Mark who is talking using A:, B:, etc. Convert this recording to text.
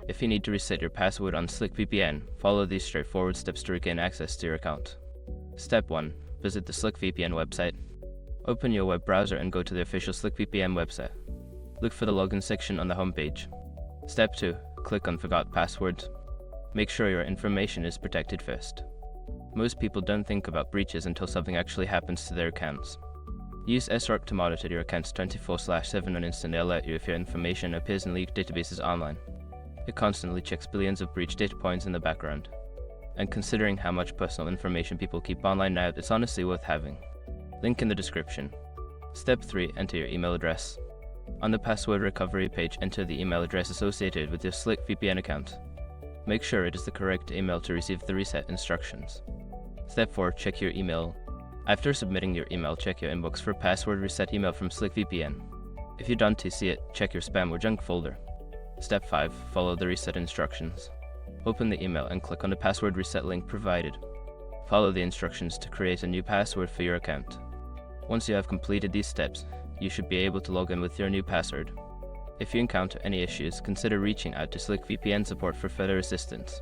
A: If you need to reset your password on SlickVPN, follow these straightforward steps to regain access to your account. Step 1. Visit the SlickVPN website. Open your web browser and go to the official SlickVPN website. Look for the login section on the homepage. Step 2. Click on Forgot Passwords. Make sure your information is protected first. Most people don't think about breaches until something actually happens to their accounts. Use SROC to monitor your accounts 24/7 and instantly alert you if your information appears in leaked databases online. It constantly checks billions of breach data points in the background. And considering how much personal information people keep online now, it's honestly worth having. Link in the description. Step 3. Enter your email address. On the password recovery page, enter the email address associated with your SlickVPN account. Make sure it is the correct email to receive the reset instructions. Step 4. Check your email. After submitting your email, check your inbox for password reset email from SlickVPN. If you don't see it, check your spam or junk folder. Step 5. Follow the reset instructions. Open the email and click on the password reset link provided. Follow the instructions to create a new password for your account. Once you have completed these steps, you should be able to log in with your new password. If you encounter any issues, consider reaching out to SlickVPN support for further assistance.